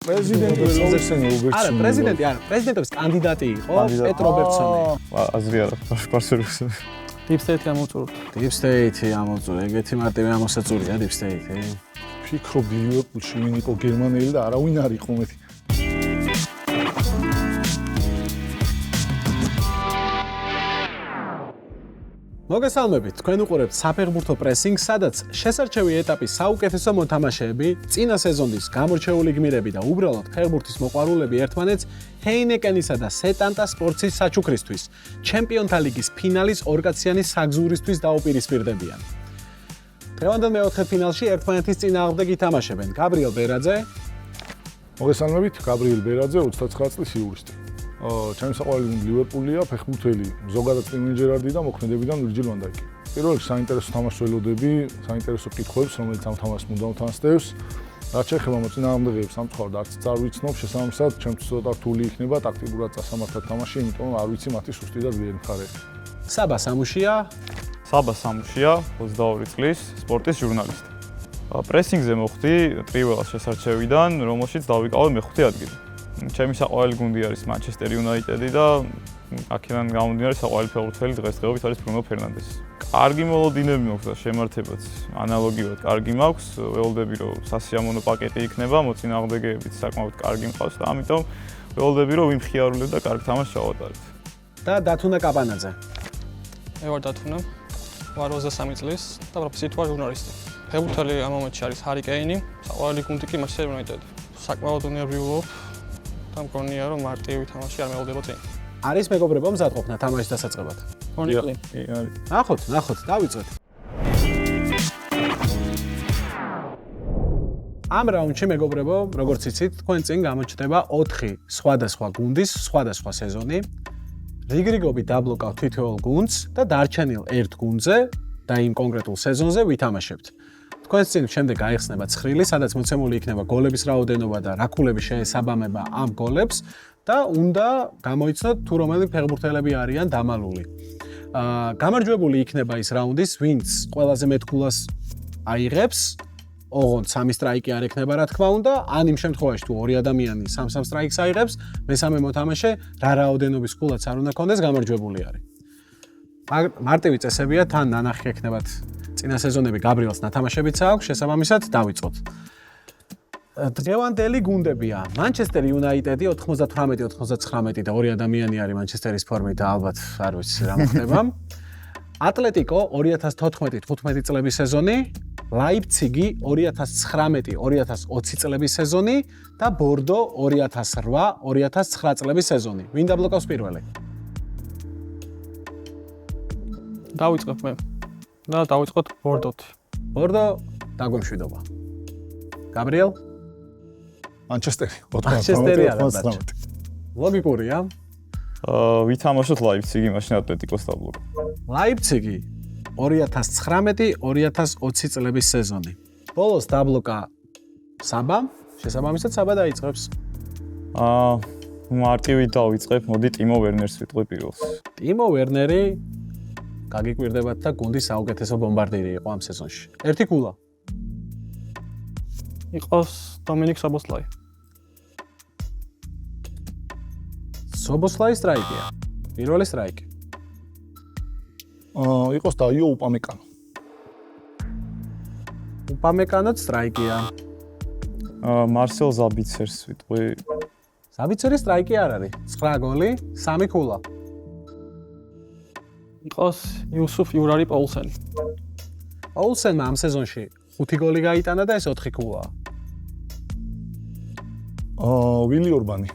პრეზიდენტი არა, პრეზიდენტი არა, პრეზიდენტობის კანდიდატი იყო პეტ რობერტსონი. აზრი არ აქვს, პარსერს. Deep State ამოწურთ. Deep State ამოწურე, ეგეთი მარტივი ამოსაწურია Deep State. ფიქრობდი ლივერპულში ვინ იყო გერმანელი და არავინ არ იყო მეტი. მოგესალმებით, თქვენ უყურებთ საფეხბურთო პრესინგს, სადაც შესარჩევი ეტაპის საუკეთესო მოთამაშეები, წინა სეზონის გამორჩეული გმირები და უბრალოდ ფეხბურთის მოყვარულები ერთმანეთს ჰეინეკენისა და სეტანტა სპორტსის საჩუქრისთვის, ჩემპიონთა ლიგის ფინალის ორკაციანი საგზურისთვის დაუპირისპირდებიან. დღევანდელ მეოთხე ფინალში ერთმანეთის წინააღმდეგ ითამაშებენ გაბრიელ ბერაძე. მოგესალმებით, გაბრიელ ბერაძე, 29 წლის იურისტი. ჩემი საყვარელი გუნდი ლივერპულია, ფეხბურთელი ზოგადად სტივენ ჯერარდი და მოქმედებიდან ვირჯილ ვან დაიკი. პირველ რიგში საინტერესო თამაშს ველოდები, საინტერესო კითხვებს, რომელიც ამ თამაშს მუდამ თანსდევს. რაც შეეხება მოწინააღმდეგეებს, სამწუხაროდ არც არ ვიცნობ, შესაბამისად, ჩემთვის ცოტა რთული იქნება ტაქტიკურად წასამართად თამაში, იმიტომ არ ვიცი მათი სუსტი და ძლიერი მხარეები. საბა სამუშია, 22 წლის სპორტის ჟურნალისტი. პრესინგზე მოხვდი ტრიველას შესარჩევიდან, რომელშიც დავიკავე მეხუთე ადგილი. ჩემი საყვარელი გუნდი არის Manchester United და აქედან გამომდინარე საყვარელი ფეხბურთელი დღესდღეობით არის Bruno Fernandes. კარგი მოლოდინები მაქვს და შემართებაც ანალოგიურად კარგი მაქვს. ველოდები რომ სასიამოვნო პაკეტი იქნება, მოწინააღმდეგეებიც საკმაოდ კარგი მყავს და ამიტომ ველოდები რომ ვიმხიარულებ და კარგ თამაშს ჩავატარებ. და დათუნა კაპანაძე. მე ვარ დათუნა, ვარ 23 წლის და პროფესიით ვარ ჟურნალისტი. ფეხბურთელი ამ მომენტში არის Harry Kane, საყვარელი გუნდი კი Manchester United. საკმაოდ უნერვიულობ და მგონია რომ მარტივი თამაში არ მეულდება წინ. არის მეგობრებო მზადყოფნა თამაშის დასაწყებად. Honestly. ნახოთ, დავიწყეთ. ამ რაუნდში მეგობრებო, როგორც იცით, თქვენ წინ გამოჩნდება 4 სხვადასხვა გუნდის სხვადასხვა სეზონი. რიგრიგობით დაბლოკავთ თითოეულ გუნდს და დარჩენილ ერთ გუნდზე და იმ კონკრეტულ სეზონზე ვითამაშებთ. თქვენს წინ შემდეგ გაიხსნება ცხრილი, სადაც მოცემული იქნება გოლების რაოდენობა და რა ქულები შეესაბამება ამ გოლებს და უნდა გამოიცნოთ თუ რომელი ფეხბურთელები არიან დამალული. გამარჯვებული იქნება ის რაუნდის, ვინც ყველაზე მეტ ქულას აიღებს, ოღონდ 3 სტრაიკი არ ექნება რა თქმა უნდა, ან იმ შემთხვევაში თუ ორი ადამიანი 3 სტრაიკს აიღებს, მესამე მოთამაშე რა რაოდენობის ქულაც არ უნდა კონდეს, გამარჯვებული არის. მარტივი წესებია, თან ნანახი ექნებათ წინა სეზონები გაბრიელს ნათამაშებიც აქვს, შესაბამისად დავიწყოთ. დღევანდელი გუნდებია Manchester United 98-99 და ორი ადამიანი არის Manchester-ის ფორმით და ალბათ არ ვიცი რა მოხდება. Atletico 2014-15 წლების სეზონი, Leipzig 2019-2020 წლების სეზონი და Bordeaux 2008-2009 წლების სეზონი. ვინ დაბლოკავს პირველი? დავიწყებ მე. და დავიწყოთ Bordeaux-თ. Bordeaux დაგვემშვიდობა. გაბრიელ? Manchester-ი. Manchester-ი არა. ლოგიკურია. ვითამაშოთ Leipzig-ი, მაშინ Atletico-ს დაბლოკავ. Leipzig 2019-2020 წლების სეზონი. ბოლოს დაბლოკა საბა, შესაბამისად საბა დაიწყებს. მარტივი დავიწყებ, მოდი Timo Werner-ს ვიტყვი პირველს. Timo Werner-ი გაგიკვირდებათ და გუნდის საუკეთესო ბომბარდირი იყო ამ სეზონში. ერთი ქულა. იყოს Dominik Szoboszlai. Szoboszlai სტრაიკია. პირველი სტრაიკი. იყოს დაიო უპამეკანო. უპამეკანოც სტრაიკია. Marcel Sabitzer-ს ვიტყვი. Sabitzer-ი სტრაიკი არ არის. 9 გოლი, 3 ქულა. იყოს Yusuf Yurari Poulsen. Poulsen-მა ამ სეზონში 5 გოლი გაიტანა და ეს 4 ქულაა. Willi Orban-ი.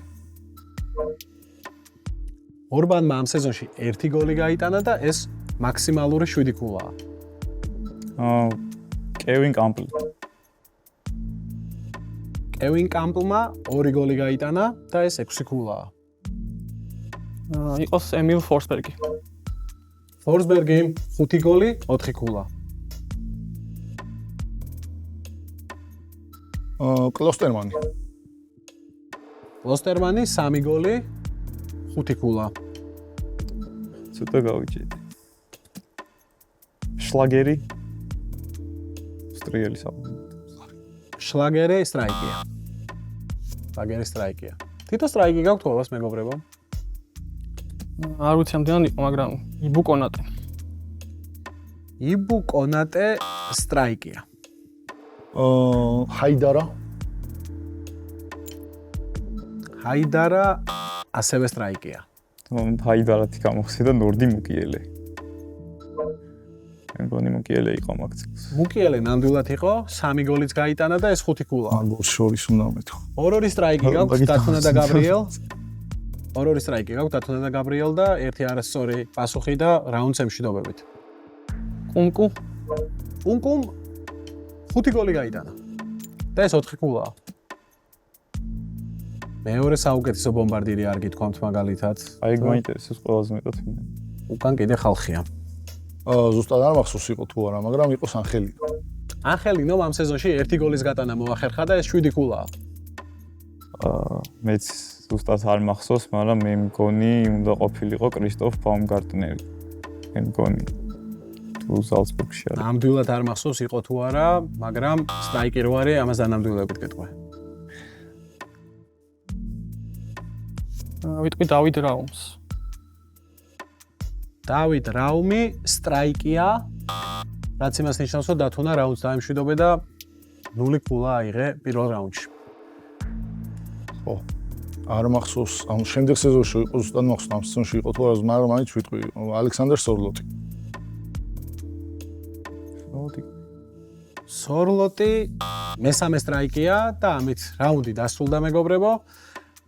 Orban-მა ამ სეზონში 1 გოლი გაიტანა და ეს მაქსიმალური 7 ქულაა. Kevin Campbell. Kevin Campbell-მა 2 გოლი გაიტანა და ეს 6 ქულაა. იყოს Emil Forsberg-ი. Forsberg-ი 5 გოლი, 4 ქულა. Klosterman-ი. Klosterman-ი 3 გოლი, 5 ქულა. ცოტა გავიჭედი. Schlageri. სტრიელი საბოლოოდ. Schlageri სტრაიკია. ბაგერის სტრაიკია. თითო სტრაიკი გაქვთ ყველას მეგობრებო? არ ვიცი ამდენად იყო, მაგრამ იბუ კონატე. იბუ კონატე სტრაიკია. ჰაიდარა ჰაიდარა ასევე სტრაიკია. ჰაიდარათი გამოხსედა ნორდი მუკიელე. მეგონი მუკიელე იყო მაგწელს. მუკიელე ნამდვილად იყო, 3 გოლიც გაიტანა და ეს 5 გოლა. მაგოს შორის უნდა მეთქვა. ორ-ორი სტრაიკი გაქვთ დათუნა და გაბრიელ. ორ-ორი სტრაიკი გაქვთ დათუნა და გაბრიელ და ერთი არასწორი პასუხი და რაუნდს ემშვიდობებით. კუნკუ კუნკუმ 5 გოლი გაიტანა. და ეს 4 გოლაა. მეორე საუკეთესო ბომბარდირი არ გითქვამთ მაგალითად. აი მაინტერესებს ყველაზე მეტად მე. უკან კიდე ხალხია. ზუსტად არ მახსოვს იყო თუ არა, მაგრამ იყო ანხელი. ანხელინომ ამ სეზონში 1 გოლის გატანა მოახერხა და ეს 7 გოლაა. მეც ზუსტად არ მახსოვს, მაგრამ მე მგონი უნდა ყოფილიყო კრისტოფ ბაუმგარტნერი. მე მგონი თუ ზალცბურგში არის. ნამდვილად არ მახსოვს იყო თუ არა, მაგრამ სტრაიკი რო არის, ამას დანამდვილებით გეტყვი. ვიტყვი დავით რაუმს. დავით რაუმი სტრაიკია, რაც იმას ნიშნავს, რომ დათუნა რაუნდს დაემშვიდობე და 0 გოლა აიღე პირველ რაუნდში. ხო. არ მახსოვს, ამ შემდეგ სეზონში იყო ზუსტად მახსოვს, ამ სეზონში იყო თუ არა, მაგრამ მაინც ვიტყვი ალექსანდრ სორლოტი. სორლოტი მესამე სტრაიკია და ამით რაუნდი დასრულდა მეგობრებო.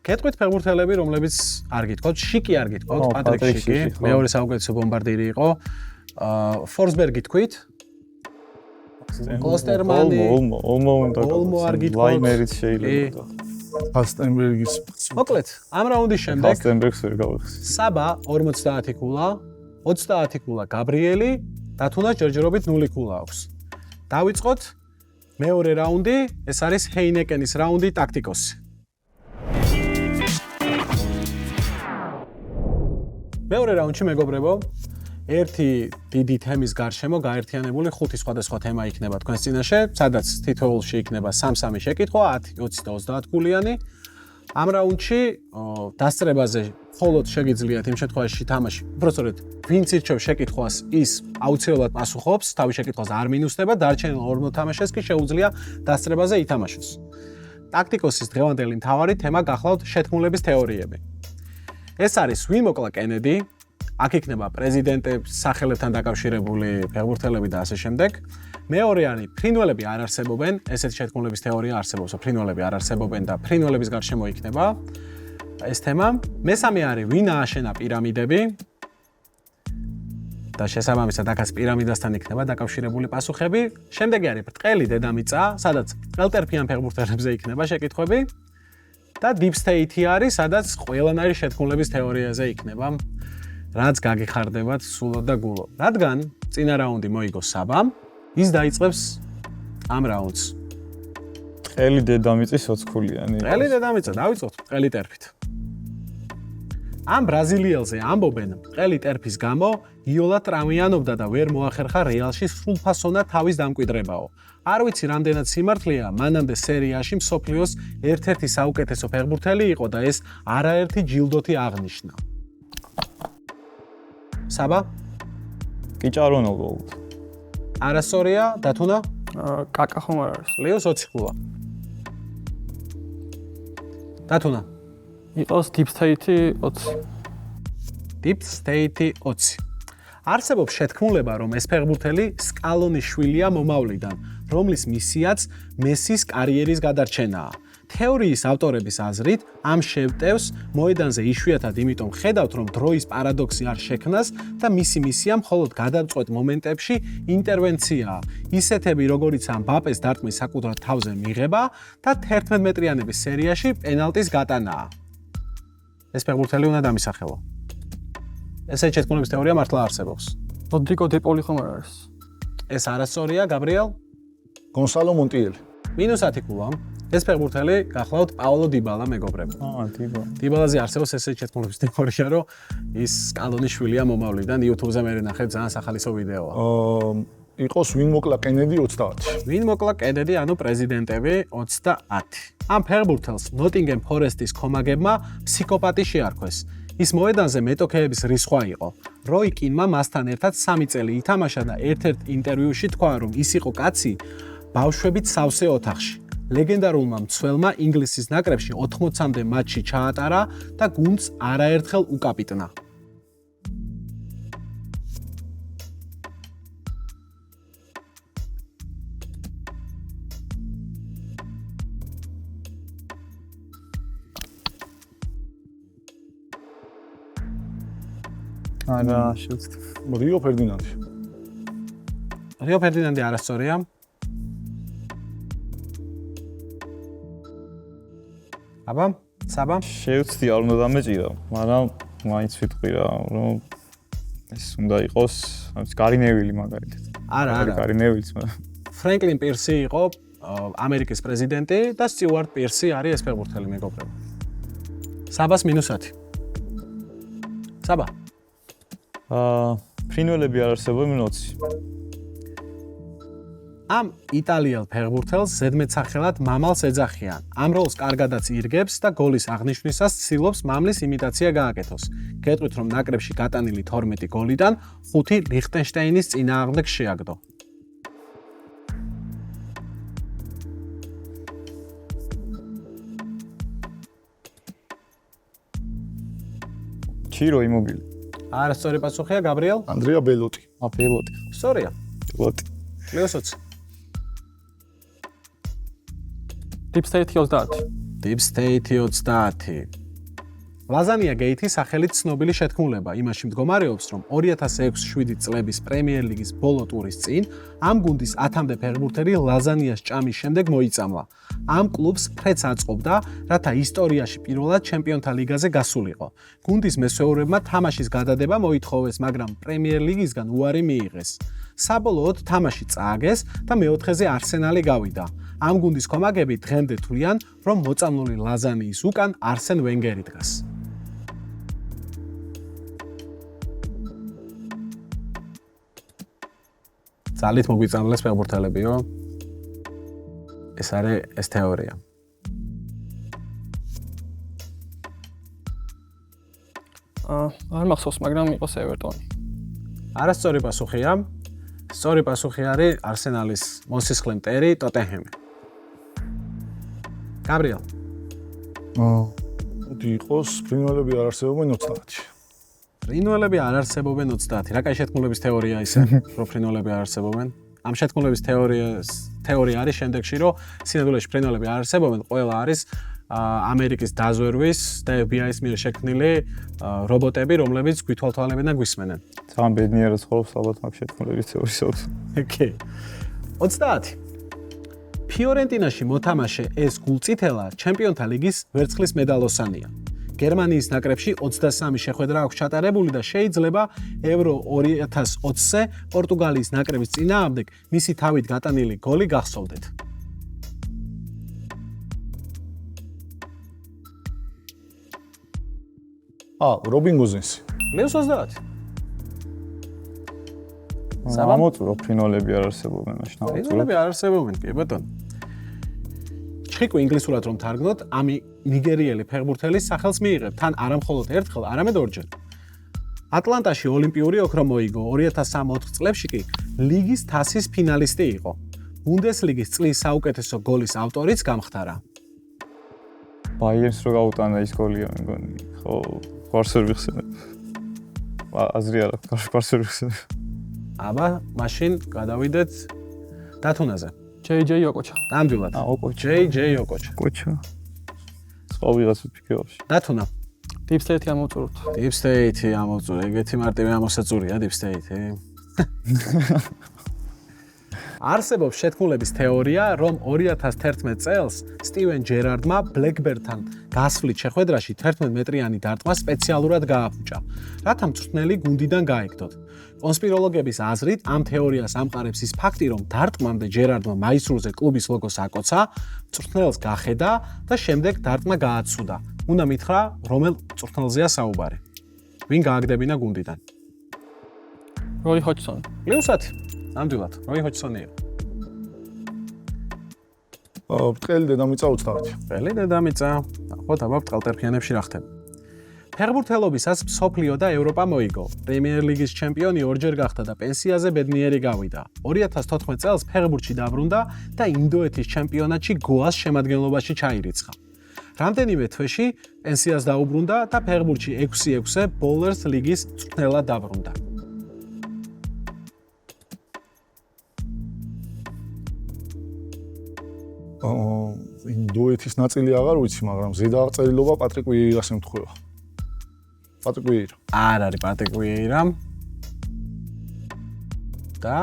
გეტყვით ფეხბურთელები, რომლებიც არ გითქვათ, შიკი არ გითქვათ, პატრიკ შიკი, მეორე საუკეთესო ბომბარდირი იყო. ფორსბერგი თქვით. კოსტერმანი, ოლმო არ გითქვათ. ლაიმერიც შეიძლება. ჰასტენბერგის. მოკლედ, ამ რაუნდის შემდეგ ჰასტენბერგს ვერ გავიხსენე. საბა 50 გოლა, 30 გოლა გაბრიელი, დათუნა ჯერჯერობით 0 გოლა აქვს. დავიწყოთ მეორე რაუნდი, ეს არის ჰეინეკენის რაუნდი ტაქტიკოსი. მეორე რაუნდში მეგობრებო, ერთი დიდი თემის გარშემო გაერთიანებული 5 სხვადასხვა თემა იქნება თქვენს წინაშე, სადაც თითოეულში იქნება 3-3 შეკითხვა, 10, 20 და 30 გულიანი. ამ რაუნდში დასწრებაზე მხოლოდ შეგიძლიათ იმ შემთხვევაში თამაში. უბრალოდ ვინც ირჩევს შეკითხვას, ის აუცილებლად პასუხობს, თავის შეკითხვას არ მინუსდება, დარჩენილ ორ მოთამაშეს კი შეუძლია დასწრებაზე ითამაშოს. ტაქტიკოსის დღევანდელი მთავარი თემა გახლავთ შეთქმულების თეორიები. ეს არის ვინ მოკლა კენედი, აქ იქნება პრეზიდენტების სახელებთან დაკავშირებული ფეხბურთელები და ასე შემდეგ. მეორე არის ფრინველები არ არსებობენ, ესეთი შეთქმულების თეორია არსებობს, რომ ფრინველები არ არსებობენ და ფრინველების გარშემო იქნება ეს თემა. მესამე არის ვინ ააშენა პირამიდები და შესაბამისად აქაც პირამიდასთან იქნება დაკავშირებული პასუხები. შემდეგი არის ბრტყელი დედამიწა, სადაც ბრტყელტერფიან ფეხბურთელებზე იქნება შეკითხვები. და deep state არის, სადაც ყველანაირი შეთქმულების თეორიაზე იქნება, რაც გაგიხარდებათ სულოდ და გულოდ. რადგან წინა რაუნდი მოიგო საბამ, ის დაიწყებს ამ რაუნდს. ბრტყელი დედამიწის ოცქულიანი. ბრტყელი დედამიწა, დავიწყოთ ბრტყელი ტერფით. ამ ბრაზილიელზე ამბობენ, ბრტყელი ტერფის გამო იოლა ტრამიანობდა და ვერ მოახერხა რეალში სრულფასოვნად თავის დამკვიდრებაო. არ ვიცი რამდენად სიმართლეა, მანამდე სერიაში მსოფლიოს ერთ-ერთი საუკეთესო ფეხბურთელი იყო და ეს არაერთი ჯილდოთი აღნიშნა. საბა? კიჭარონო გოლთ. არასწორია, დათუნა? კაკა ხომ არ არის. ლეოს 20 გოლა. დათუნა? იყოს deep state 20. deep state 20. არსებობს შეთქმულება, რომ ეს ფეხბურთელი სკალონის შვილია მომავლიდან, რომლის მისიაც მესის კარიერის გადარჩენაა. თეორიის ავტორების აზრით, ამ შევტევს მოედანზე იშვიათად იმიტომ ხედავთ, რომ დროის პარადოქსი არ შექმნას და მისი მისია მხოლოდ გადამწყვეტ მომენტებში ინტერვენციაა. ისეთები, როგორიც ამ ბაპეს დარტყმის საკუთარ თავზე მიღება და 11 მეტრიანების სერიაში პენალტის გატანაა. ეს ფეხბურთელი უნდა დამისახელო. ესეთი შეთქმულების თეორია მართლა არსებობს. როდრიგო დეპოლი ხომ არ არის. ეს არასწორია, გაბრიელ? გონსალო მონტიელი. -10 გოლა. ეს ფეხბურთელი გახლავთ პაოლო იბალა მეგობრებო. იბალა. იბალაზე არსებობს ესეთი შეთქმულების თეორია, რომ ის სკალონის შვილია მომავლიდან YouTube-ზე მე ნახე ძალიან სახალისო ვიდეოა. იყოს ვინ მოკლა კენედი 30-ში. ვინ მოკლა კენედი, ანუ პრეზიდენტები 30. ამ ფეხბურთელს ნოტინგემ ფორესტის კომაგებმა ფსიქოპატი შეარქვეს. ის მოედანზე მეტოქეების რისხვა იყო. როი კინმა მასთან ერთად 3 წელი ითამაშა და ერთ-ერთ ინტერვიუში თქვა, რომ ის იყო კაცი ბავშვებით სავსე ოთახში. ლეგენდარულმა მცველმა ინგლისის ნაკრებში 80-მდე მატჩი ჩაატარა და გუნდს არაერთხელ უკაპიტნა. არა, შევცდ. რიო ფერდინანდი. რიო ფერდინანდი არასწორია. აბა, საბა? შევცდი არ უნდა დამეჭირა, მაგრამ მაინც ვიტყვი რა, რომ ეს უნდა იყოს, გარი ნევილი მაგალითად. არა. გარი ნევილიც, მაგრამ ფრენკლინ პირსი იყო ამერიკის პრეზიდენტი და სტიუარტ პირსი არის ეს ფეხბურთელი მეგობრებო. საბას -10. საბა? ფრინველები არ არსებობენ 20. ამ იტალიელ ფეხბურთელს ზედმეტსახელად მამალს ეძახიან. ამ როლს კარგადაც ირგებს და გოლის აღნიშვნისას ცდილობს მამლის იმიტაცია გააკეთოს. გეტყვით, რომ ნაკრებში გატანილი 12 გოლიდან 5 ლიხტენშტაინის წინააღმდეგ შეაგდო. ჩირო იმობილი. არასწორი პასუხია, გაბრიელ? ანდრია ბელოტი. პელოტი. სწორია. პელოტი. +20. Deep State 30. Deep State 30. ლაზანია გეითი სახელით ცნობილი შეთქმულება იმაში მდგომარეობს, რომ 2006-7 წლების პრემიერ ლიგის ბოლო ტურის წინ ამ გუნდის 10-მდე ფეხბურთელი ლაზანიას ჭამის შემდეგ მოიწამლა. ამ კლუბს ფრეც აწყობდა, რათა ისტორიაში პირველად ჩემპიონთა ლიგაზე გასულიყო. გუნდის მესვეურებმა თამაშის გადადება მოითხოვეს, მაგრამ პრემიერ ლიგისგან უარი მიიღეს. საბოლოოდ თამაში წააგეს და მეოთხეზე არსენალი გავიდა. ამ გუნდის კომაგები დღემდე თვლიან, რომ მოწამლული ლაზანიის უკან არსენ ვენგერი დგას. ძალით მოგვიწამლეს ფეხბურთელებიო. ეს არის ეს თეორია. არ მახსოვს, მაგრამ იყოს ევერტონი. არასწორი პასუხია. სწორი პასუხი არის არსენალის მოსისხლე მტერი ტოტენჰემი. გაბრიელ. მოდი იყოს ფრინველები არ არსებობენ 30-ში. ფრინველები არ არსებობენ 30. რა კაი შეთქმულების თეორია ისე, რომ ფრინველები არ არსებობენ? ამ შეთქმულების თეორია არის შემდეგში, რომ სინამდვილეში ფრინველები არ არსებობენ, ყველა არის ამერიკის დაზვერვის და FBI-ის მიერ შექმნილი რობოტები, რომლებიც გვითვალთვალებენ და გვისმენენ. ძალიან ბედნიერად ცხოვრობს ალბათ მაგ შეთქმულების თეორიისათვის. ოკეი. 30. ფიორენტინაში მოთამაშე ეს გულწითელა ჩემპიონთა ლიგის ვერცხლის მედალოსანია. გერმანიის ნაკრებში 23 შეხვედრა აქვს ჩატარებული და შეიძლება ევრო 2020-ზე პორტუგალიის ნაკრების წინააღმდეგ მისი თავით გატანილი გოლი გახსოვდეთ. რობინ გოზინსი. -20. ამოწურო ფრინველები არ არსებობენ მაშინ ამოწურო. ფრინველები არ არსებობენ, კი ბატონო. ჩხიკვი ინგლისურად რომ თარგმნოთ, ამი ნიგერიელი ფეხბურთელის სახელს მიიღებ, თან არამხოლოდ ერთხელ, არამედ ორჯერ. ატლანტაში ოლიმპიური ოქრო მოიგო, 2003-4 წლებში კი ლიგის თასის ფინალისტი იყო. ბუნდესლიგის წლის საუკეთესო გოლის ავტორიც გამხდარა. ბაიერნს რო გაუტანა ის გოლია, მე მგონი. ხო, გვარს ვერ ვიხსენებ. აზრი არა, გვარს ვერ ვიხსენებ. აბა, მაშინ გადავიდეთ დათუნაზე. JJ Okocha. ნამდვილად. ოკოჩა. JJ Okocha. ოკოჩა. სხვა ვიღაც ვფიქრობში. დათუნა. Deep State ამოვწუროთ. Deep State ამოვწურე, ეგეთი მარტივი ამოსაწურია Deep State. არსებობს შეთქმულების თეორია, რომ 2011 წელს სტივენ ჯერარდმა ბლეკბერნთან გასვლით შეხვედრაში 11 მეტრიანი დარტყმა სპეციალურად გააფუჭა, რათა მწვრთნელი გუნდიდან გაეგდოთ. კონსპიროლოგების აზრით, ამ თეორიას ამყარებს ის ფაქტი, რომ დარტყმამდე ჯერარდმა მაისურზე კლუბის ლოგოს აკოცა, მწვრთნელს გახედა და შემდეგ დარტყმა გააცუდა. უნდა მითხრა, რომელ მწვრთნელზეა საუბარი. ვინ გააგდებინა გუნდიდან? Roy Hodgson. +10. ნამდვილად, როი ჰოჯსონია. ბრტყელი დედამიწა 29. ბრტყელი დედამიწა. ნახოთ აბა ბრტყელტერფიანებში რა ხდება. ფეხბურთელობისას მსოფლიო და ევროპა მოიგო. პრემიერ ლიგის ჩემპიონი ორჯერ გახდა და პენსიაზე ბედნიერი გავიდა. 2014 წელს ფეხბურთში დაბრუნდა და ინდოეთის ჩემპიონატში გოას შემადგენლობაში ჩაირიცხა. რამდენიმე თვეში პენსიას დაუბრუნდა და ფეხბურთში 6-6-ე ბოლერს ლიგის მწვრთნელად დაბრუნდა. ინდოეთის ნაწილი აღარ ვიცი, მაგრამ ზედაღწეილობა პატრიკ ვიეირას ემთხვევა. პატრიკ ვიეირა. არ არის პატრიკ ვიეირა. და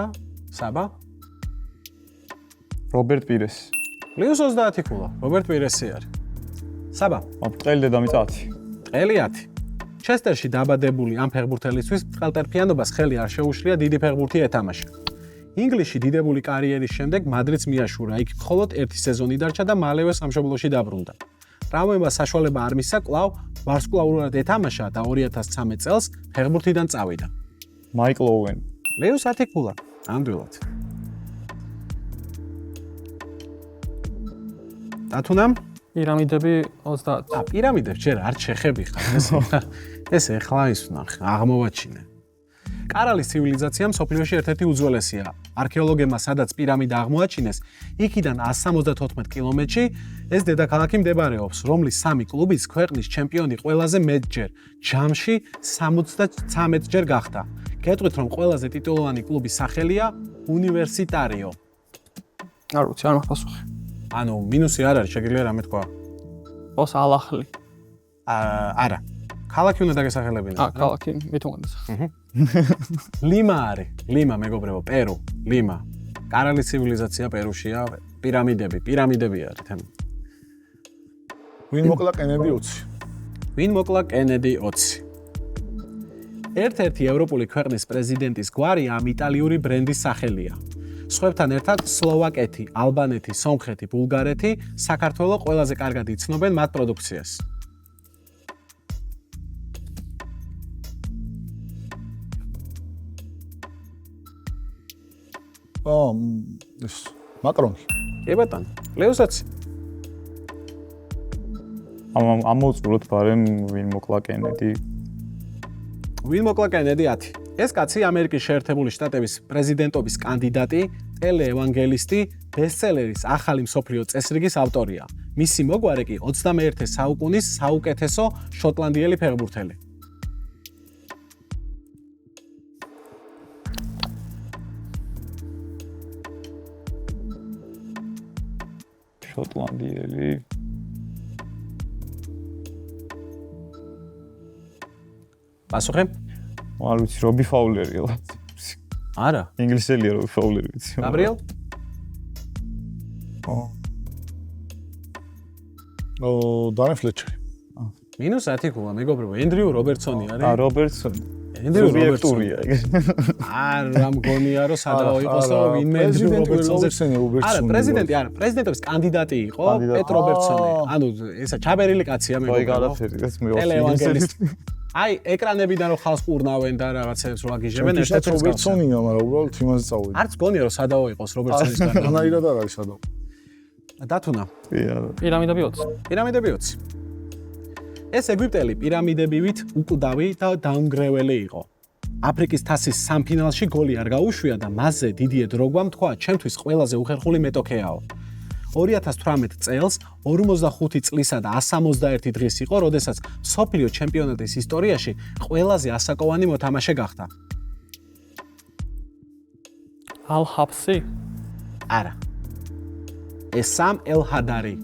საბა? რობერტ პირეს. პლუს 30 ქულა. რობერტ პირესი არის. საბა? ბრტყელი დედამიწა 10. ბრტყელი 10. ჩესტერში დაბადებული ამ ფეხბურთელისთვის ბრტყელტერფიანობას ხელი არ შეუშლია დიდი ფეხბურთი ეთამაშა. ინგლისში დიდებული კარიერის შემდეგ მადრიდს მიაშურა, იქ მხოლოდ 1 სეზონი დარჩა და მალევე სამშობლოში დაბრუნდა. ტრავმებმა საშუალება არ მისცა კვლავ ვარსკვლავურად ეთამაშა და 2013 წელს ფეხბურთიდან წავიდა. მაიკლ ოუენი. ლეოს 10 ქულა. ნამდვილად. დათუნამ პირამიდები 30. პირამიდებს ჯერ არ შეხები ხარ ეს ეხლა ის ვნახე აღმოვაჩინე. კარალის ცივილიზაცია მსოფლიოში ერთ-ერთი უძველესია. არქეოლოგებმა სადაც პირამიდა აღმოაჩინეს, იქიდან 174 კილომეტრში ეს დედაქალაქი მდებარეობს, რომლის 3 კლუბის ქვეყნის ჩემპიონი ყველაზე მეტჯერ, ჯამში 73 ჯერ გახდა. გეტყვით რომ ყველაზე ტიტულოვანი კლუბის სახელია უნივერსიტარიო. არ ვიცი, არ მაქვს პასუხი. ანუ მინუსი არ არის, შეგიძლია რამე თქვა? ოს ალახლი. არა. ქალაქი უნდა დაგესახელებინა. ქალაქი, მით უმეტეს. ლიმა არის. ლიმა მეგობრებო, პერუ, ლიმა. კარალის ცივილიზაცია პერუშია, პირამიდები არის თან. ვინ მოკლა კენედი 20? ვინ მოკლა კენედი 20? ერთ-ერთი ევროპული ქვეყნის პრეზიდენტის გვარი ამ იტალიური ბრენდის სახელია. სხვებთან ერთად სლოვაკეთი, ალბანეთი, სომხეთი, ბულგარეთი, საქართველო ყველაზე კარგად იცნობენ მათ პროდუქციას. ეს მაკრონი. კი ბატონო, ლეოსაცი. ამოვწუროთ ბარემ ვინ მოკლა კენედი. ვინ მოკლა კენედი 10. ეს კაცი ამერიკის შეერთებული შტატების პრეზიდენტობის კანდიდატი, ტელეევანგელისტი, ბესტსელერის ახალი მსოფლიო წესრიგის ავტორია. მისი მოგვარე კი 21 საუკუნის საუკეთესო შოტლანდიელი ფეხბურთელი. შოტლანდიელი. პასუხი? არ ვიცი, რობი ფაულერია. არა. ინგლისელია რობი ფაულერი ვიცი. გაბრიელ? დარენ ფლეჩერი. მინუს 10 ქულა, მეგობრებო, ენდრიუ რობერტსონი არის. რობერტსონი. ენდრიუ რობერტსონი. ეგ. არ მგონია რომ სადაო იყოს რომ ვინმე ენდრიუ რობერტსონი. არა, პრეზიდენტი არა, პრეზიდენტობის კანდიდატი იყო პეტ რობერტსონი. ანუ ესა ჩაბერილი კაცია მეგობრებო. აი გადაფერი, ეს ტელეევანგელისტი. აი, ეკრანებიდან რომ ხალხს ყურნავენ და რაღაცებს რო აგიჟებენ, ერთ-ერთი რობერტსონია, მაგრამ უბრალოდ იმაზე წავედი. არც გონია რომ სადაო იყოს რობერტსონის გარდა. განაირად არ არის სადაო. დათუნა. პირამიდები 20. პირამიდები 20. ეს ეგვიპტელი პირამიდებივით უკვდავი და დაუნგრეველი იყო. აფრიკის თასის სამფინალში გოლი არ გაუშვია და მასზე დიდიე დროგბამ თქვა, ჩემთვის ყველაზე უხერხული მეტოქეაო. 2018 წელს 45 წლისა და 161 დღის იყო, როდესაც მსოფლიო ჩემპიონატის ისტორიაში ყველაზე ასაკოვანი მოთამაშე გახდა. ალ-ჰაფსი? არა. ესამ ელ-ჰადარი.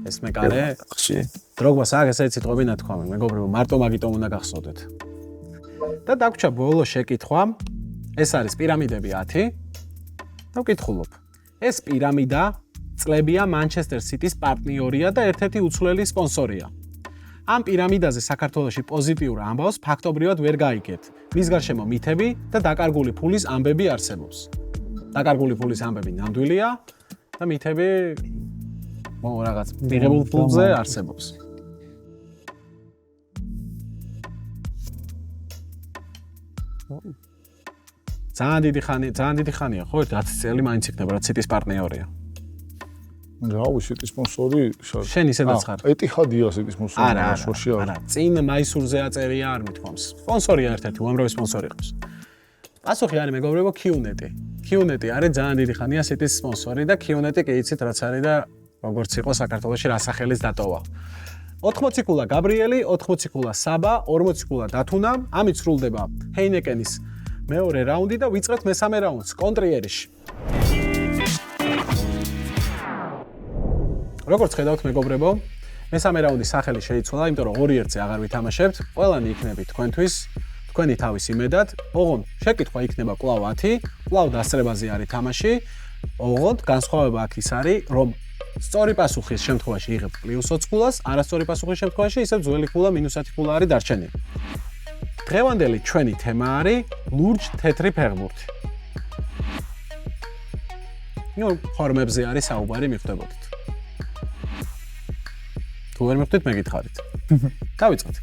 ეს მეკარე? ხში. დროგბას აგ ესეც სიტყვები ნათქვამი, მეგობრებო, მარტო მაგიტომ უნდა გახსოვდეთ. და დაგვრჩა ბოლო შეკითხვა. ეს არის პირამიდები 10. და ვკითხულობ. ეს პირამიდა წლებია მანჩესტერ სიტის პარტნიორია და ერთ-ერთი უცვლელი სპონსორია. ამ პირამიდაზე საქართველოში პოზიტიურ ამბავს ფაქტობრივად ვერ გაიგებთ. მის გარშემო მითები და დაკარგული ფულის ამბები არსებობს. დაკარგული ფულის ამბები ნამდვილია და მითები რაღაც მიღებულ ფულზე არსებობს. ძალიან დიდი ხანია, ხო, 10 წელი მაინც იქნება, რაც City-ს პარტნიორია. რავი, City-ს სპონსორი შენ ისედაც ხარ. ეტიხადია City-ს სპონსორი. არა, წინ მაისურზე აწერია არ მithქვამს. სპონსორია ერთ-ერთი, უამრავი სპონსორი ყავს. პასუხი არის მეგობრებო QNet. QNet არის ძალიან დიდი ხანია City-ს სპონსორი და QNet კი იცით რაც არის და როგორც იყო საქართველოში რა სახელის დატოვა. 80 კულა გაბრიელი, 80 კულა საბა, 40 კულა დათუნა, ამით სრულდება Heineken-ის მეორე რაუნდი და ვიწყებთ მესამე რაუნდს კონტრიერში. როგორც ხედავთ მეგობრებო, მესამე რაუნდის სახელი შეიცვალა, იმიტომ რომ 2-1-ზე აღარ ვითამაშებთ. ყველანი იქნებით თქვენთვის, თქვენი თავის იმედად. ოღონდ შეკითხვა იქნება კვლავ 10, კვლავ დასწრებაზე არის თამაში. ოღონდ განსხვავება აქ ის არის, რომ სწორი პასუხის შემთხვევაში იღებ +20 კულას, არასწორი პასუხის შემთხვევაში ისევ ძველი კულა -10 კულა არის დარჩენილი. დღევანდელი ჩვენი თემა არის ლურჯ თეთრი ფეხბურთი. ფორმებზე არის საუბარი, მიხვდებოდით. თუ ვერ მიხვდით, მეკითხარით. დავიწყოთ.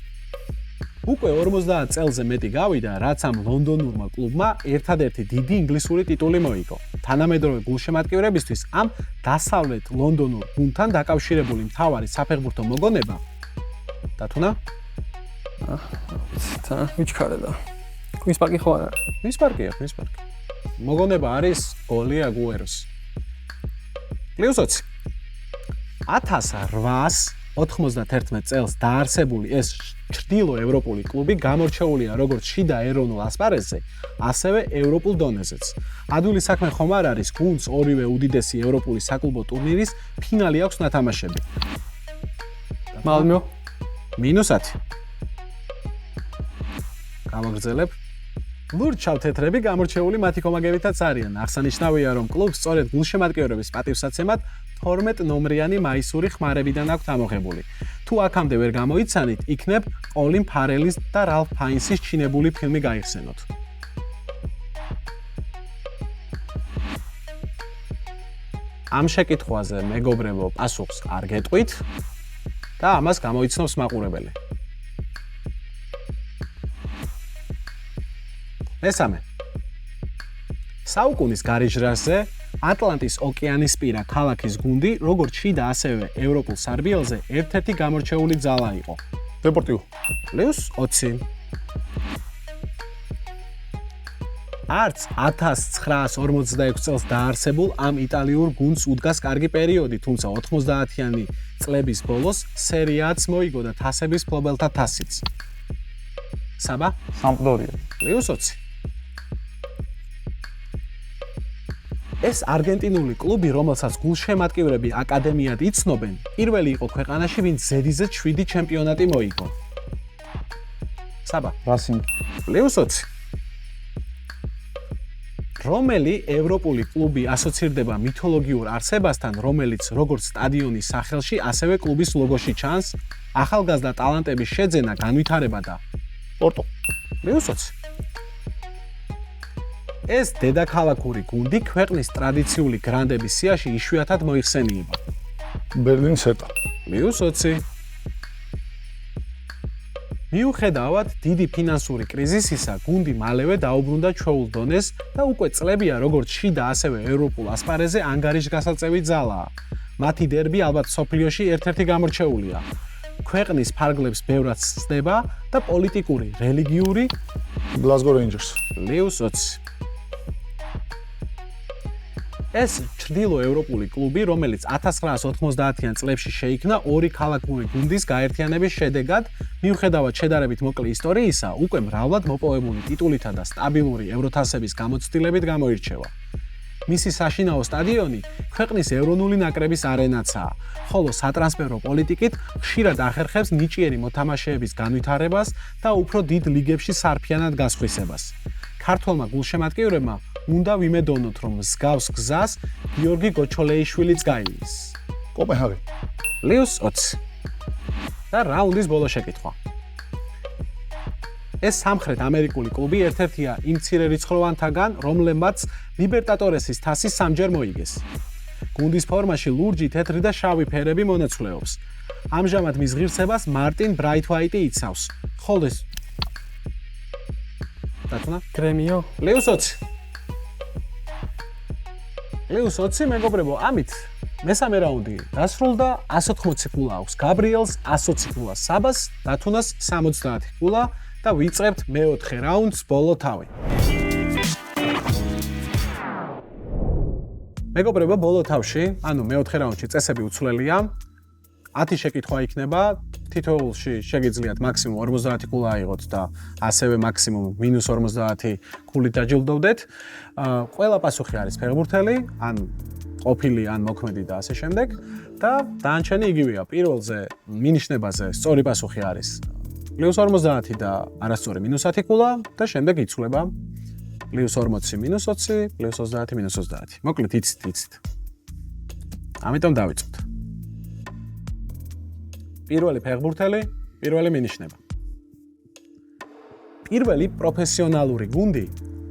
უკვე 50 წელზე მეტი გავიდა, რაც ამ ლონდონურმა კლუბმა ერთადერთი დიდი ინგლისური ტიტული მოიგო. თანამედროვე გულშემატკივრებისთვის ამ დასავლეთ ლონდონურ გუნდთან დაკავშირებული მთავარი საფეხბურთო მოგონება დათუნა? თა, ვიჩქარე და. Queen's Park-ი ხო არა? Queen's Park-ია, Queen's Park. მოგონება არის გოლი აგუეროს. +20. 1891 წელს დაარსებული ეს ჩრდილო ევროპული კლუბი გამორჩეულია როგორც შიდა ეროვნულ ასპარეზზე, ასევე ევროპულ დონეზეც. ადვილი საქმე ხომ არ არის გუნდს ორივე უდიდესი ევროპული საკლუბო ტურნირის ფინალი აქვს ნათამაშები. Malmö. -10. გავაგრძელებ. ლურჯ თეთრები გამორჩეული მათი კომაგებითაც არიან. აღსანიშნავია, რომ კლუბს სწორედ გულშემატკივრების პატივსაცემად 12 ნომრიანი მაისური ხმარებიდან აქვს ამოღებული. თუ აქამდე ვერ გამოიცანით, იქნებ კოლინ ფარელის და რალფ ფაინსის ჩინებული ფილმი გაიხსენოთ. ამ შეკითხვაზე მეგობრებო პასუხს არ გეტყვით და ამას გამოიცნობს მაყურებელი. მესამე. საუკუნის გარეჯრაზე ატლანტის ოკეანისპირა ქალაქის გუნდი, როგორც შიდა ასევე ევროპულ სარბიელზე ერთ-ერთი გამორჩეული ძალა იყო. Deportivo. +20. არც 1946 წელს დაარსებულ ამ იტალიურ გუნდს უდგას კარგი პერიოდი, თუმცა 90-იანი წლების ბოლოს სერიაც მოიგო და თასების მფლობელთა თასიც. საბა? Sampdoria. +20. ეს არგენტინული კლუბი, რომელსაც გულშემატკივრები აკადემიად იცნობენ, პირველი იყო ქვეყანაში, ვინც ზედიზედ 7 ჩემპიონატი მოიგო. საბა? Racing. +20. რომელი ევროპული კლუბი ასოცირდება მითოლოგიურ არსებასთან, რომელიც როგორც სტადიონის სახელში, ასევე კლუბის ლოგოში ჩანს, ახალგაზრდა ტალანტების შეძენა, განვითარება და Porto. +20. ეს დედაქალაქური გუნდი ქვეყნის ტრადიციული გრანდების სიაში იშვიათად მოიხსენიება. Berlin Zeta. +20. მიუხედავად დიდი ფინანსური კრიზისისა, გუნდი მალევე დაუბრუნდა ჩვეულ დონეს და უკვე წლებია როგორც შიდა ასევე ევროპულ ასპარეზზე ანგარიშგასაწევი ძალაა. მათი დერბი ალბათ სოფლიოში ერთ-ერთი გამორჩეულია. ქვეყნის ფარგლებს ბევრად სცდება და პოლიტიკური, რელიგიური Glasgow Rangers. +20. ეს ჩრდილო ევროპული კლუბი, რომელიც 1990-იან წლებში შეიქმნა ორი ქალაქური გუნდის გაერთიანების შედეგად, მიუხედავად შედარებით მოკლე ისტორიისა, უკვე მრავლად მოპოვებული ტიტულითა და სტაბილური ევროთასების გამოცდილებით გამოირჩევა. მისი საშინაო სტადიონი ქვეყნის ეროვნული ნაკრების არენაცაა, ხოლო სატრანსფერო პოლიტიკით ხშირად ახერხებს ნიჭიერი მოთამაშეების განვითარებას და უფრო დიდ ლიგებში სარფიანად გასხვისებას. ქართველმა გულშემატკივრებმა უნდა ვიმედოვნოთ, რომ მსგავს გზას გიორგი გოჩოლეიშვილიც გაივლის. Copenhagen. +20. და რაუნდის ბოლო შეკითხვა. ეს სამხრეთ ამერიკული კლუბი ერთ-ერთია იმ მცირერიცხოვანთაგან, რომლებმაც ლიბერტატორესის თასი 3-ჯერ მოიგეს. გუნდის ფორმაში ლურჯი, თეთრი და შავი ფერები მონაცვლეობს. ამჟამად მის ღირსებას მარტინ ბრაითვაიტი იცავს. ხოლო ეს დათუნა? Grêmio. +20. პლუს 20 მეგობრებო, ამით მესამე რაუნდი დასრულდა, 180 ქულა აქვს გაბრიელს, 120 ქულა საბას, დათუნას 70 ქულა და ვიწყებთ მეოთხე რაუნდს, ბოლო თავი. მეგობრებო, ბოლო თავში, ანუ მეოთხე რაუნდში წესები უცვლელია. 10 შეკითხვა იქნება, თითოეულში შეგიძლიათ მაქსიმუმ 50 ქულა აიღოთ და ასევე მაქსიმუმ -50 ქულით დაჯილდოვდეთ. ყველა პასუხი არის ფეხბურთელი, ან ყოფილი, ან მოქმედი და ასე შემდეგ და დანარჩენი იგივეა. პირველზე მინიშნებაზე სწორი პასუხი არის +50 და არასწორი -10 ქულა და შემდეგ იცვლება +40 -20 +30 -30. მოკლედ იცით. ამიტომ დავიწყოთ. პირველი ფეხბურთელი, პირველი მინიშნება. პირველი პროფესიონალური გუნდი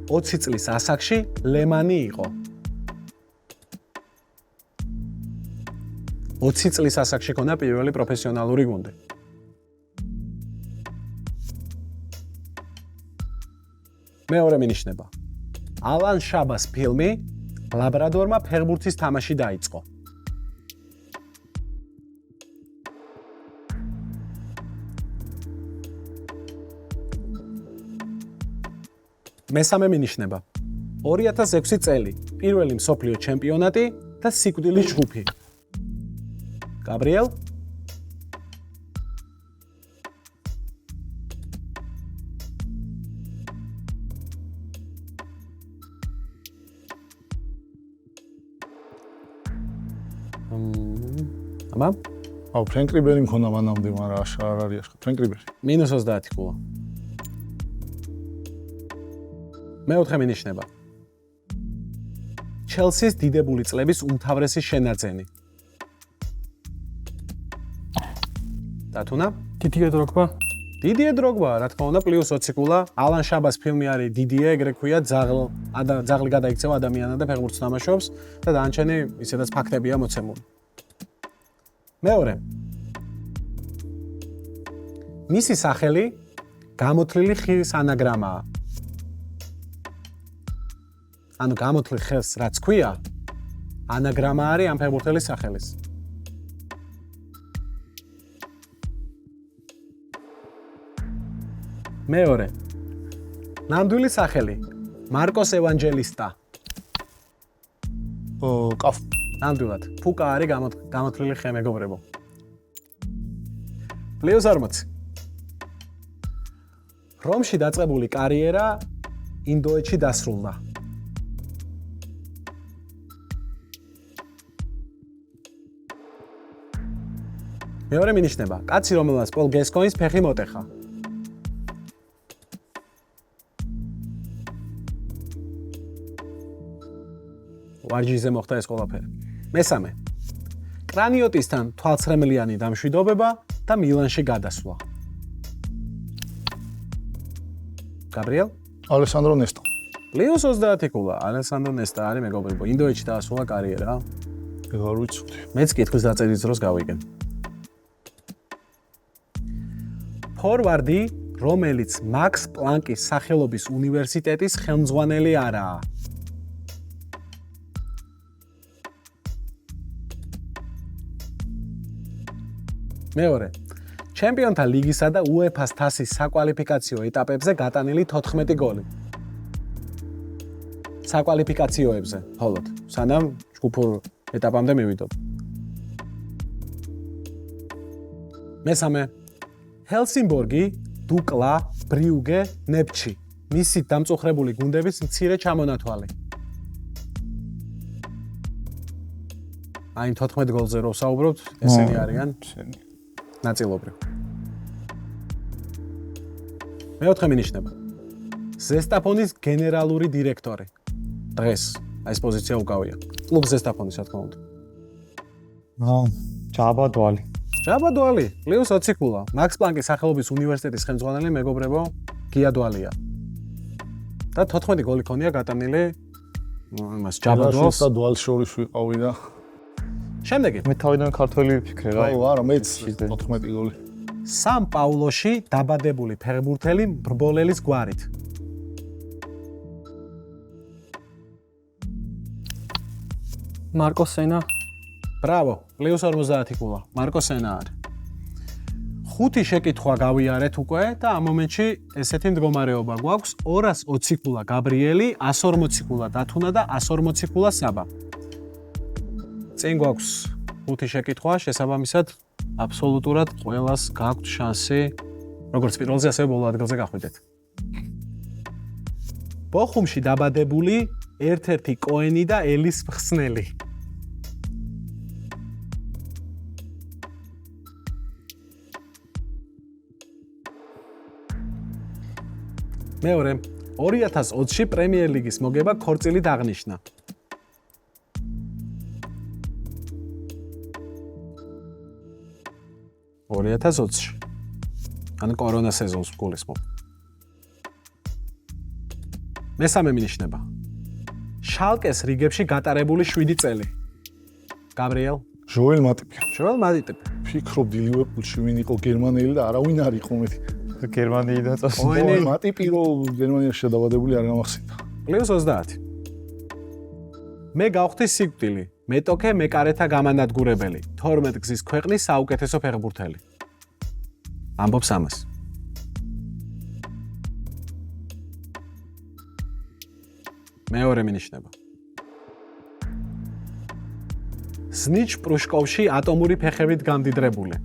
20 წლის ასაკში ლემანი იყო. 20 წლის ასაკში ქონდა პირველი პროფესიონალური გუნდი. მეორე მინიშნება. ალან შაბას ფილმი ლაბრადორმა ფეხბურთის თამაში დაიწყო. მესამე მინიშნება. 2006 წელი, პირველი მსოფლიო ჩემპიონატი და სიკვდილის ჯგუფი. გაბრიელ? აბა? აუ, ფრენკ რიბერი მქონდა მანამდე, მაგრამ არ არის ახლა. ფრენკ რიბერი. -30 ქულა. მეოთხე მინიშნება. ჩელსის დიდებული წლების უმთავრესი შენაძენი. დათუნა? დიდიე დროგბა. დიდიე დროგბა, რა თქმა უნდა, +20 ქულა. ალან შაბას ფილმი არის დიდიე, ეგრე ქვია, ძაღლი გადაიქცევა ადამიანად და ფეხბურთს თამაშობს და დანარჩენი ისედაც ფაქტებია მოცემული. მეორე. მისი სახელი გამოთლილი ხის ანაგრამაა. ანუ გამოთლილ ხელს რაც ქვია, ანაგრამა არის ამ ფეხბურთელის სახელის. მეორე. ნამდვილი სახელი მარკოს ევანჯელისტა. კაფ. ნამდვილად, ფუკა არის გამოთლილი ხე მეგობრებო. +40. რომში დაწყებული კარიერა ინდოეთში დასრულდა. მეორე მინიშნება. კაცი, რომელსაც პოლ გესკოინის ფეხი მოტეხა. ვარჯიშზე მოხდა ეს ყველაფერი. მესამე. კრანიოტისთან თვალცრემლიანი დამშვიდობება და მილანში გადასვლა. გაბრიელ? ალესანდრო ნესტა. +30 ქულა. ალესანდრო ნესტა არის მეგობრებო. ინდოეთში დაასრულა კარიერა. არ ვიცოდი. მეც კითხვის დაწერის დროს გავიგე. ფორვარდი, რომელიც მაქს პლანკის სახელობის უნივერსიტეტის ხელმძღვანელი არაა. მეორე. ჩემპიონთა ლიგისა და UEFA-ს თასის საკვალიფიკაციო ეტაპებზე გატანილი 14 გოლი. საკვალიფიკაციოებზე, მხოლოდ, სანამ ჯგუფურ ეტაპამდე მივიდოდ. მესამე. ჰელსინბორგი, დუკლა, ბრიუგე, ნეფჩი. მისი დამწუხრებული გუნდების მცირე ჩამონათვალი. აი 14 გოლზე რო ვსაუბრობთ, ესენი არიან ნაწილობრივ. მეოთხე მინიშნება. ზესტაფონის გენერალური დირექტორი. დღეს ეს პოზიცია უკავია. კლუბ ზესტაფონის, რა თქმა უნდა. ჯაბა დვალი. ჯაბა დვალი, +20 ქულა. მაქს პლანკის სახელობის უნივერსიტეტის ხელმძღვანელი მეგობრებო, გია დვალია. და 14 გოლი ქონია გატანილი იმას ჯაბა დვალს და დვალს შორის ვიყავი და შემდეგი. მე თავიდან ქართველი ვიფიქრე რა. აუ, არა, მეც 14 გოლი. სან პაულოში დაბადებული ფეხბურთელი მრბოლელის გვარით. მარკო სენა. ბრავო, +50 ქულა. მარკო სენა არის. 5 შეკითხვა გავიარეთ უკვე და ამ მომენტში ესეთი მდგომარეობა გვაქვს 220 ქულა გაბრიელი, 140 ქულა დათუნა და 140 ქულა საბა. წინ გვაქვს 5 შეკითხვა, შესაბამისად აბსოლუტურად ყველას გაქვთ შანსი, როგორც პირველზე, ასევე ბოლო ადგილზე გახვიდეთ. ბოხუმში დაბადებული ერთ-ერთი კოენი და ელის მხსნელი. მეორე 2020-ში პრემიერ ლიგის მოგება ქორწილით აღნიშნა. ანუ კორონა სეზონს გულისხმობ. მესამე მინიშნება. შალკეს რიგებში გატარებული 7 წელი. გაბრიელ, ჟოელ მატიპი. შოელ მადიტები. ფიქრობდი ლივერპულში ვინ იყო გერმანელი და არავინ არ იყო მეტი. გერმანიიდან წავს. ჟოელ მატიპი რო გერმანიაში დაბადებული არ გამახსენდა. +20. მე გავხდი სიკვდილი. მეტოქე მეკარეთა გამანადგურებელი. 12 გზის ქვეყნის საუკეთესო ფეხბურთელი. ამბობს ამას. მეორე მინიშნება. ზნიჩ პრუშკოვში ატომური ფეხებით გამდიდრებული.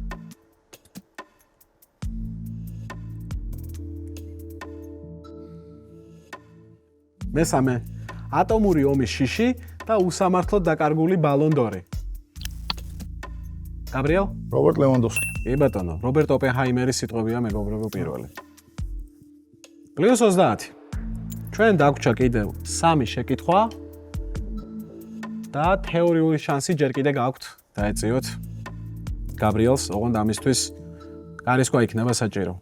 მესამე. ატომური ომის შიში და უსამართლოდ დაკარგული ბალონ დორი. გაბრიელ? რობერტ ლევანდოვსკი. კი ბატონო, რობერტ ოპენჰაიმერის სიტყვებია მეგობრებო პირველი. +20. ჩვენ დაგვრჩა კიდევ 3 შეკითხვა და თეორიული შანსი ჯერ კიდე გაქვთ დაეწიოთ გაბრიელს, ოღონდ ამისთვის გარისკვა იქნება საჭირო.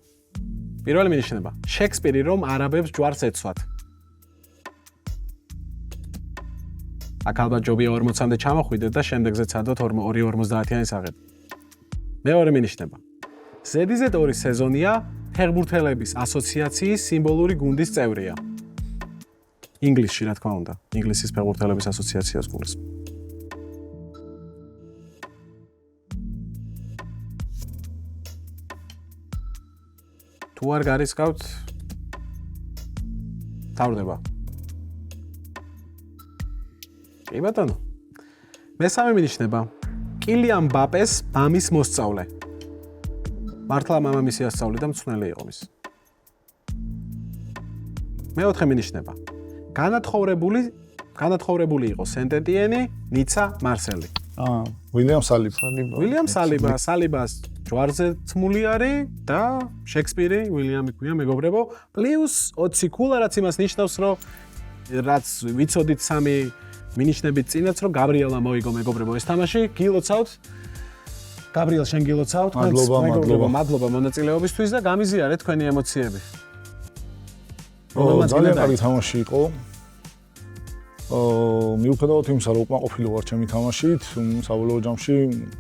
პირველი მინიშნება. შექსპირი რომ არაბებს ჯვარს ეცვათ. აქ ალბათ ჯობია 40-მდე ჩამოხვიდეთ და შემდეგზე ცადოთ 2.50-იანი საღები. მეორე მინიშნება. ZZ2 სეზონია ფეხბურთელების ასოციაციის სიმბოლური გუნდის წევრია. ინგლისში, რა თქმა უნდა, ინგლისის ფეხბურთელების ასოციაციას გულისხმობ. თუ არ გარისკავთ, თავდება. კი ბატონო. მესამე მინიშნება. კილიან მბაპეს მამის მოსწავლე. მართლა მამამისი ასწავლიდა მწვრთნელი იყო მის. მეოთხე მინიშნება. განათხოვრებული იყო სენტეტიენი, ნიცა, მარსელი. უილიამ სალიბა. უილიამ სალიბას ჯვარზე თმული არის და შექსპირი უილიამი ქვია მეგობრებო, +20 ქულა, რაც იმას ნიშნავს, რომ რაც ვიცოდით 3 მინიშნებით წინაც, რომ გაბრიელმა მოიგო მეგობრებო ეს თამაში, გილოცავთ. გაბრიელ, შენ გილოცავთ. მადლობა მონაწილეობისთვის და გამიზიარეთ თქვენი ემოციები. ძალიან კარგი თამაში იყო. მიუხედავად იმისა, რომ უკმაყოფილო ვარ ჩემი თამაშით, საბოლოო ჯამში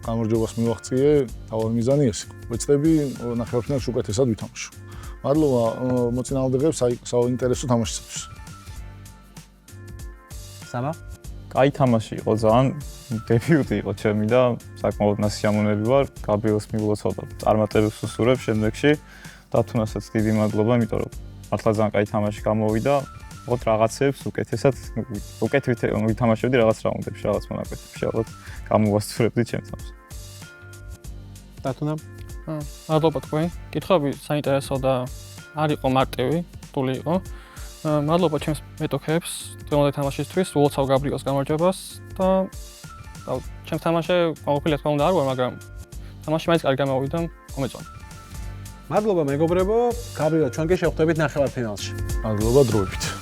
გამარჯვებას მივაღწიე, თავი მიზანი ეს იყო. ვეცდები ნახევარფინალში უკეთესად ვითამაშო. მადლობა მოწინააღმდეგეებს საინტერესო თამაშისთვის. საბა? კაი თამაში იყო ძალიან, დებიუტი იყო ჩემი და საკმაოდ ნასიამოვნები ვარ. გაბრიელს მიგლოცავ და წარმატებებს უსურვებ შემდეგში. დათუნასაც დიდი მადლობა, იმიტომ რომ მართლა ძალიან კაი თამაში გამოვიდა. ოღონდ რაღაცებს უკეთესად ვითამაშებდი რაღაც რაუნდებში, რაღაც მონაკვეთებში, ალბათ გამოვასწორებდი ჩემ თავს. დათუნა? მადლობა თქვენ. კითხვები საინტერესო და არ იყო მარტივი, რთული იყო. მადლობა ჩემს მეტოქეებს დღევანდელ თამაშისთვის, უოლცავ გაბრიელს გამარჯვებას და ჩემს თამაში ყოველფერად თქმა უნდა არ ვარ, მაგრამ თამაში მაინც კარგი გამოვიდა, მომეწონა. მადლობა მეგობრებო, გაბრიელ ჩვენ კი შევხვდებით ნახევარფინალში. მადლობა დროებით.